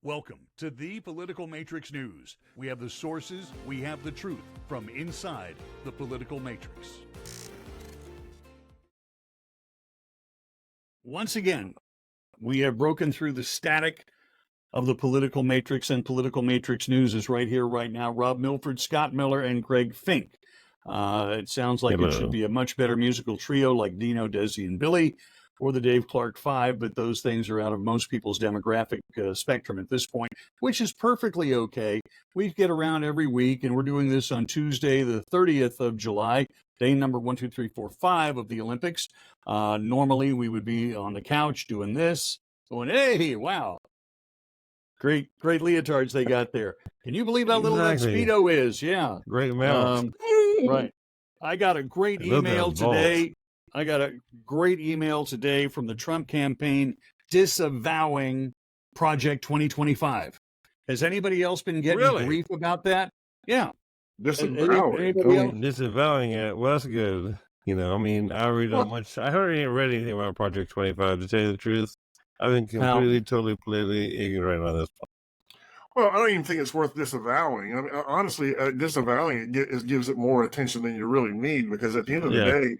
Welcome to the Political Matrix News. We have the sources, we have the truth from inside the political matrix. Once again, we have broken through the static of the political matrix, and Political Matrix News is right here, right now. Rob Milford, Scott Miller, and Greg Fink. It sounds like It should be a much better musical trio like Dino, Desi, and Billy, or the Dave Clark Five, but those things are out of most people's demographic spectrum at this point, which is perfectly okay. We get around every week, and we're doing this on Tuesday, the 30th of July, day number 1, 2, 3, 4, 5 of the Olympics. Normally, we would be on the couch doing this, going, hey, wow. Great leotards they got there. Can you believe how little that Speedo is? Yeah. Great mouse. Right. I got a great email today. From the Trump campaign disavowing Project 2025. Has anybody else been getting grief about that? Yeah. Disavowing it. Well, that's good. You know, I mean, I really don't much. I haven't even read anything about Project 25, to tell you the truth. I've been totally politically ignorant on this. Well, I don't even think it's worth disavowing. I mean, honestly, disavowing it gives it more attention than you really need, because at the end of the day,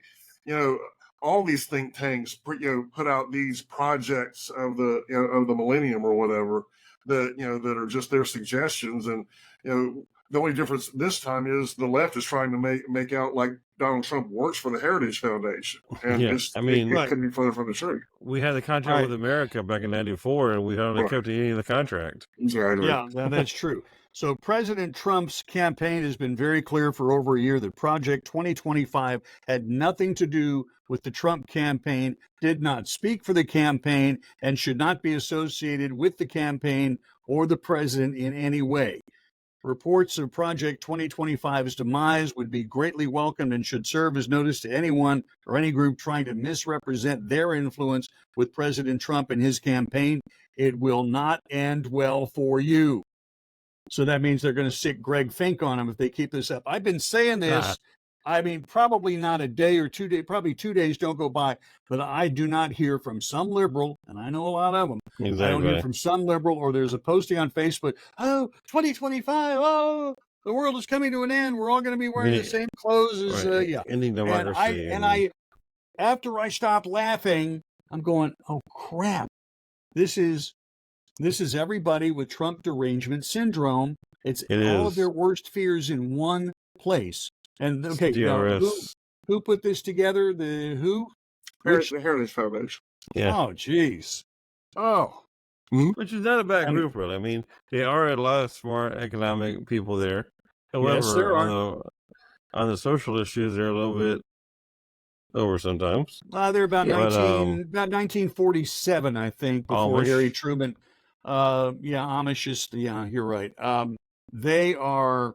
you know, all these think tanks put out these projects of the millennium or whatever that are just their suggestions, and the only difference this time is the left is trying to make out like Donald Trump works for the Heritage Foundation, and it couldn't be further from the truth. We had the contract with America back in '94, and we haven't kept any of the contract. Exactly. Yeah, that's true. So President Trump's campaign has been very clear for over a year that Project 2025 had nothing to do with the Trump campaign, did not speak for the campaign, and should not be associated with the campaign or the president in any way. Reports of Project 2025's demise would be greatly welcomed and should serve as notice to anyone or any group trying to misrepresent their influence with President Trump and his campaign. It will not end well for you. So that means they're going to stick Greg Fink on him if they keep this up. I've been saying this. I mean, probably not a day or 2 days, probably 2 days don't go by, but I do not hear from some liberal, and I know a lot of them. Exactly. I don't hear from some liberal, or there's a posting on Facebook, 2025, the world is coming to an end. We're all going to be wearing the same clothes as, ending democracy. And I, after I stopped laughing, I'm going, oh, crap. This is everybody with Trump derangement syndrome. It all of their worst fears in one place. And okay, who put this together? The who? The Heritage Foundation. Yeah. Oh, geez. Oh. Which is not a bad group, really. I mean, there are a lot of smart economic people there. However, yes, there are. On the social issues, they're a little bit over sometimes. They're about 1947, I think, before Amish. Harry Truman. Amish is. Yeah, you're right. They are.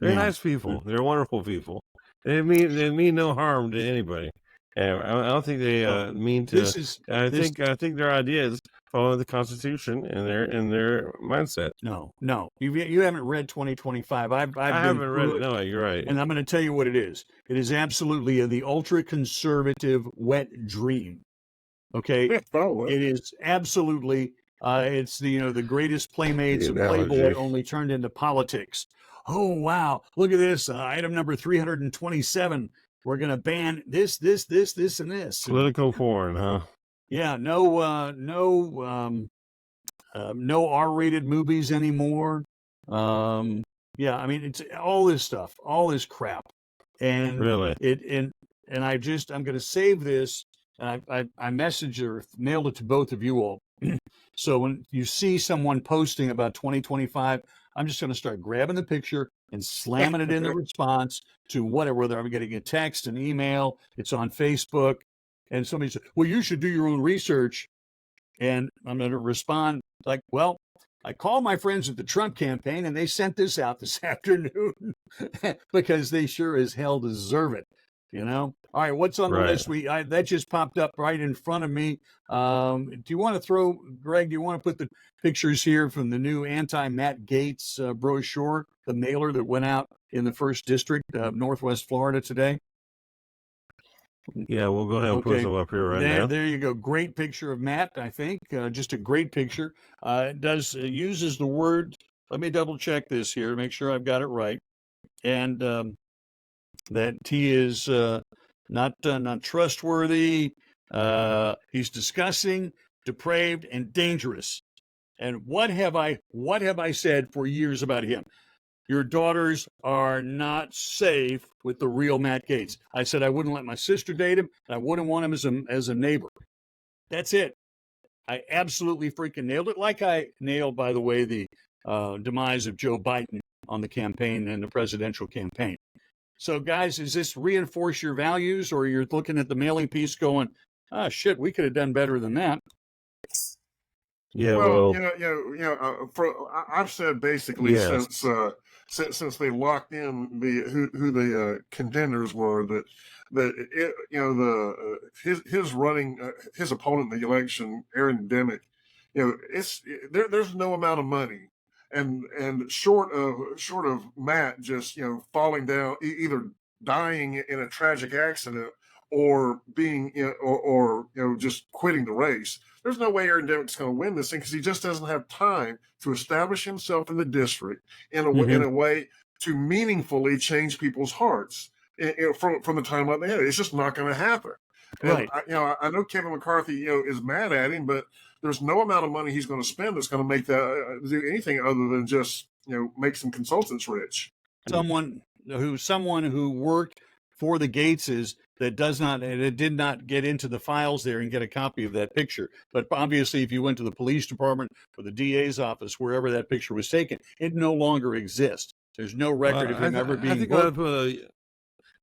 They're nice people. They're wonderful people. They mean no harm to anybody. And I don't think they mean to. I think their ideas follow the Constitution and their mindset. No, you haven't read 2025. I haven't read it. No, you're right. And I'm going to tell you what it is. It is absolutely the ultra conservative wet dream. Okay, it is absolutely. It's the greatest playmates of Playboy, only turned into politics. Oh, wow. Look at this. Item number 327. We're going to ban this, and this. Political porn, huh? Yeah. No R-rated movies anymore. I mean, it's all this stuff, all this crap. And really, I'm going to save this. I messaged or mailed it to both of you all. So when you see someone posting about 2025, I'm just going to start grabbing the picture and slamming it in the response to whatever, whether I'm getting a text, an email, it's on Facebook, and somebody says, well, you should do your own research. And I'm going to respond like, well, I called my friends at the Trump campaign and they sent this out this afternoon because they sure as hell deserve it. All right, what's on the list? That just popped up right in front of me. Do you want to Greg, do you want to put the pictures here from the new anti-Matt Gaetz brochure, the mailer that went out in the 1st District of Northwest Florida today? Yeah, we'll go ahead and put some up here right now. There you go. Great picture of Matt, I think. Just a great picture. It uses the word, let me double check this here, make sure I've got it right. And that he is not trustworthy. He's disgusting, depraved, and dangerous. And what have I said for years about him? Your daughters are not safe with the real Matt Gaetz. I said I wouldn't let my sister date him, and I wouldn't want him as a neighbor. That's it. I absolutely freaking nailed it. Like I nailed, by the way, the demise of Joe Biden on the campaign and the presidential campaign. So, guys, does this reinforce your values, or you're looking at the mailing piece going, "Ah, shit, we could have done better than that"? Yeah, well, well, I've said basically since they locked in who the contenders were his running his opponent in the election, Aaron Demick, there's no amount of money, and short of Matt just falling down, either dying in a tragic accident or being or just quitting the race. There's no way Aaron Demick's going to win this thing because he just doesn't have time to establish himself in the district in a way to meaningfully change people's hearts from the time they had. It's just not going to happen. Right. And I know Kevin McCarthy is mad at him, but there's no amount of money he's going to spend that's going to make that do anything other than just make some consultants rich. Someone who worked for the Gateses that did not get into the files there and get a copy of that picture. But obviously, if you went to the police department or the DA's office, wherever that picture was taken, it no longer exists. There's no record of him ever being booked.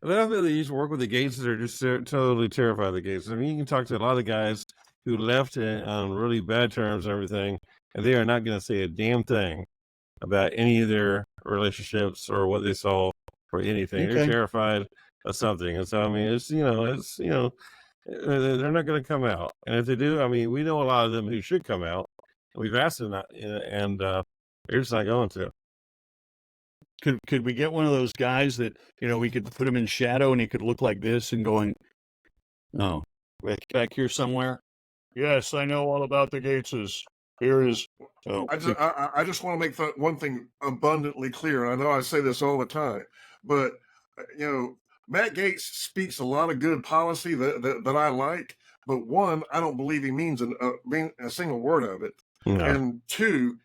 I think they used to work with the Gates that are just totally terrified of the Gates. I mean, you can talk to a lot of guys who left on really bad terms and everything, and they are not going to say a damn thing about any of their relationships or what they saw or anything. Okay. They're terrified of something. And so, I mean, they're not going to come out. And if they do, I mean, we know a lot of them who should come out. We've asked them not, and they're just not going to. Could we get one of those guys that, we could put him in shadow and he could look like this and going, no, back here somewhere? Yes, I know all about the Gateses. Here is. Oh. I just want to make one thing abundantly clear. I know I say this all the time, but Matt Gaetz speaks a lot of good policy that I like. But one, I don't believe he means a single word of it. No. And two,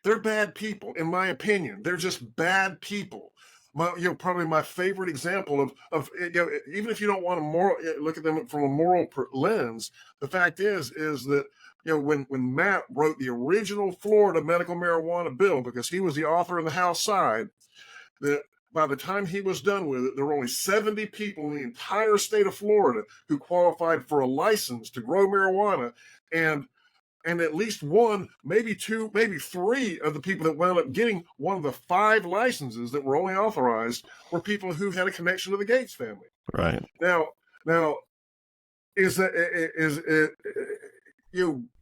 they're bad people, in my opinion. They're just bad people. Probably my favorite example of even if you don't want to look at them from a moral lens, the fact is that when Matt wrote the original Florida medical marijuana bill, because he was the author on the House side, that by the time he was done with it, there were only 70 people in the entire state of Florida who qualified for a license to grow marijuana, and at least one, maybe two, maybe three of the people that wound up getting one of the 5 licenses that were only authorized were people who had a connection to the Gates family. Right. Now,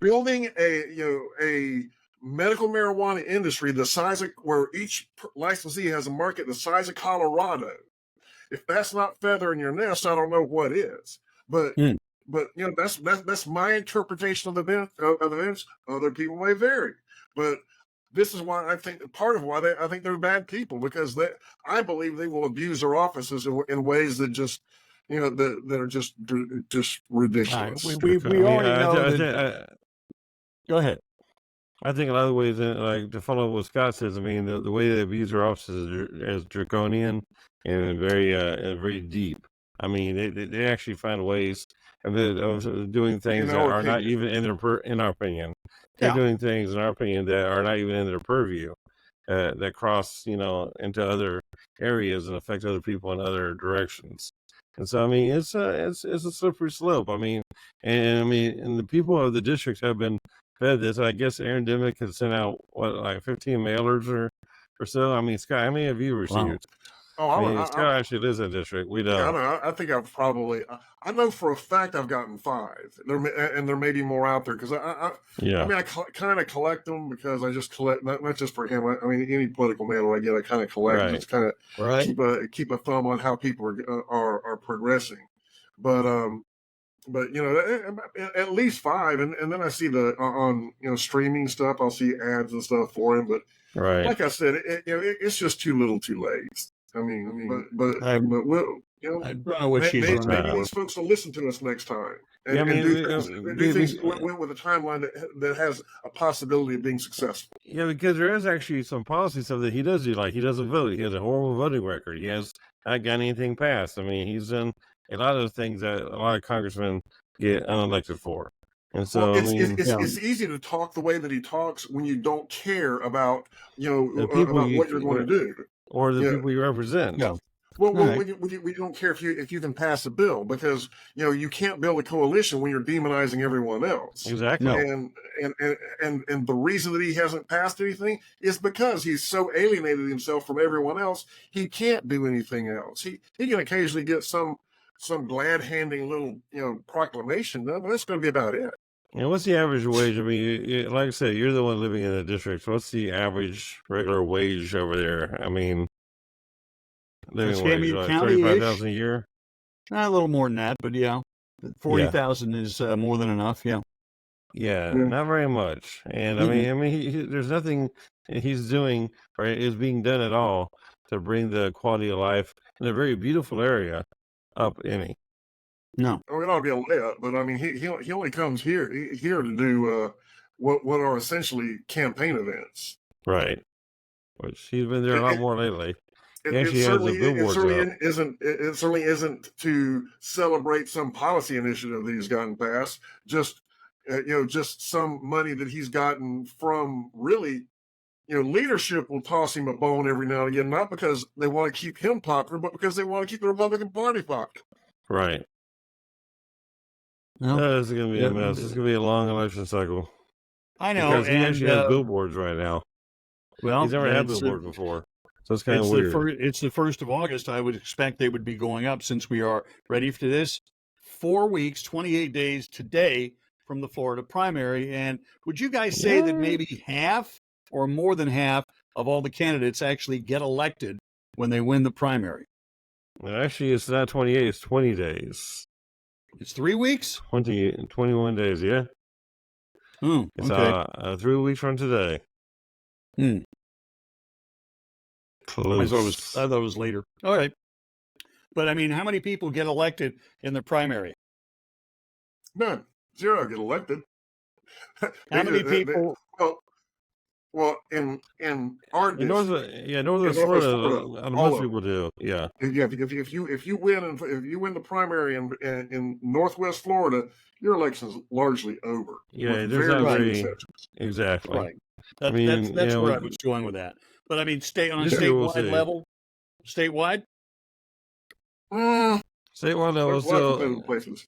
building a medical marijuana industry the size of where each licensee has a market the size of Colorado? If that's not feathering your nest, I don't know what is. But that's my interpretation of the events. Other people may vary, but this is why I think part of why I think they're bad people, because I believe they will abuse their offices in ways that just that are just ridiculous. We already know. Go ahead. I think a lot of the ways, like to follow what Scott says, I mean, the way they abuse their offices is draconian and very deep. I mean, they actually find ways of doing things that are not even in our opinion. They're doing things, in our opinion, that are not even in their purview, that cross, into other areas and affect other people in other directions. And so, I mean, it's a slippery slope. I mean, and the people of the district have been fed this. I guess Aaron Demick has sent out 15 mailers or so. I mean, Scott, how many have you received? Wow. Scott actually lives in the district. We don't. Yeah, I think I've probably. I know for a fact I've gotten 5. There may be more out there because I kind of collect them because I just collect not just for him. I mean, any political mailer I get, I kind of collect. Right. Just kind of keep a thumb on how people are progressing. But at least 5, and then I see on streaming stuff, I'll see ads and stuff for him. But like I said, it's just too little, too late. I mean, but we'll, I don't know what she's maybe running these folks will listen to us next time and do things with a timeline that has a possibility of being successful. Yeah, because there is actually some policy stuff that he does do. Like, he doesn't vote. He has a horrible voting record. He has not got anything passed. I mean, he's done a lot of things that a lot of congressmen get unelected for. And so, it's easy to talk the way that he talks when you don't care about about what you're going to do or the people you represent. Yeah. Well, we don't care if you can pass a bill, because you can't build a coalition when you're demonizing everyone else. Exactly. No. And the reason that he hasn't passed anything is because he's so alienated himself from everyone else. He can't do anything else. He can occasionally get some glad-handing little proclamation done, but that's going to be about it. And what's the average wage? I mean, like I said, you're the one living in the district. So what's the average regular wage over there? I mean, living wage, like $35,000 a year. A little more than that, but yeah, 40,000 is more than enough. Yeah. Yeah, not very much. And I mean, there's nothing he's doing or is being done at all to bring the quality of life in a very beautiful area up any. No. Oh, it ought to be a layup, but I mean, he only comes here to do what are essentially campaign events. Right. Which he's been there a lot more lately. It certainly isn't to celebrate some policy initiative that he's gotten passed. Just some money that he's gotten from really, leadership will toss him a bone every now and again, not because they want to keep him popular, but because they want to keep the Republican Party popular. Right. Well, this is going to be a mess. It's going to be a long election cycle. I know. Because he actually has billboards right now. Well, he's never had billboards before. So it's kind of weird. It's the 1st of August. I would expect they would be going up, since we are ready for this. 4 weeks, 28 days today from the Florida primary. And would you guys say that maybe half or more than half of all the candidates actually get elected when they win the primary? Well, actually, it's not 28, it's 20 days. It's 3 weeks? 21 days, yeah. It's 3 weeks from today. Close. I thought it was later. All right. But I mean, how many people get elected in the primary? None. 0 get elected. How many people? Well, in our district, Northwest Florida, most people do. Yeah. If you win the primary in Northwest Florida, your election's largely over. Yeah, there's not very exactly. Right. That's where I was going with that. But I mean, on a statewide level, statewide level, so places.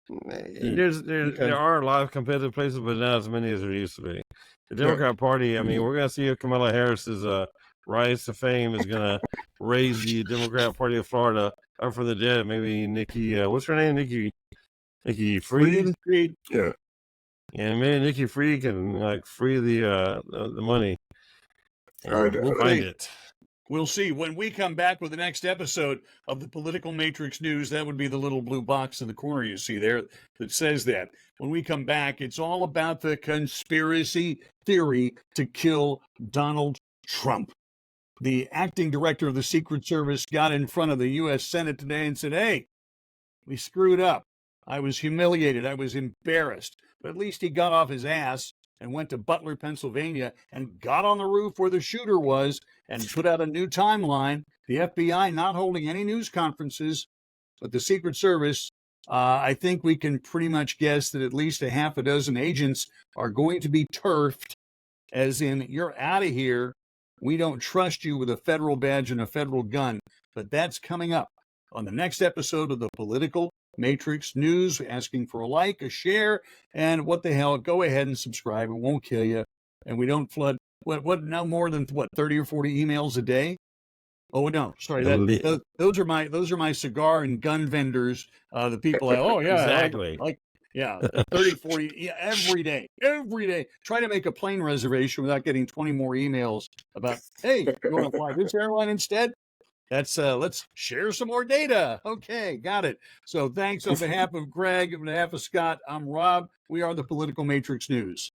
There are a lot of competitive places, but not as many as there used to be. The Democrat Party, I mean, we're going to see if Kamala Harris's rise to fame is going to raise the Democrat Party of Florida up from the dead. Maybe Nikki, what's her name? Nikki Fried? Yeah. And maybe Nikki Fried can free the money. We'll find it. We'll see. When we come back with the next episode of the Political Matrix News, that would be the little blue box in the corner you see there that says that. When we come back, it's all about the conspiracy theory to kill Donald Trump. The acting director of the Secret Service got in front of the U.S. Senate today and said, hey, we screwed up. I was humiliated. I was embarrassed. But at least he got off his ass and went to Butler, Pennsylvania, and got on the roof where the shooter was and put out a new timeline. The FBI not holding any news conferences, but the Secret Service, I think we can pretty much guess that at least a half a dozen agents are going to be turfed, as in, you're out of here. We don't trust you with a federal badge and a federal gun. But that's coming up on the next episode of the Political Matrix News, asking for a like, a share, and what the hell, go ahead and subscribe. It won't kill you. And we don't flood, no more than 30 or 40 emails a day? Oh, no, sorry. Those are my cigar and gun vendors. The people, exactly. 30, 40, every day. Try to make a plane reservation without getting 20 more emails about, hey, you want to fly this airline instead? let's share some more data. Okay, got it. So thanks on behalf of Greg, on behalf of Scott, I'm Rob. We are the Political Matrix News.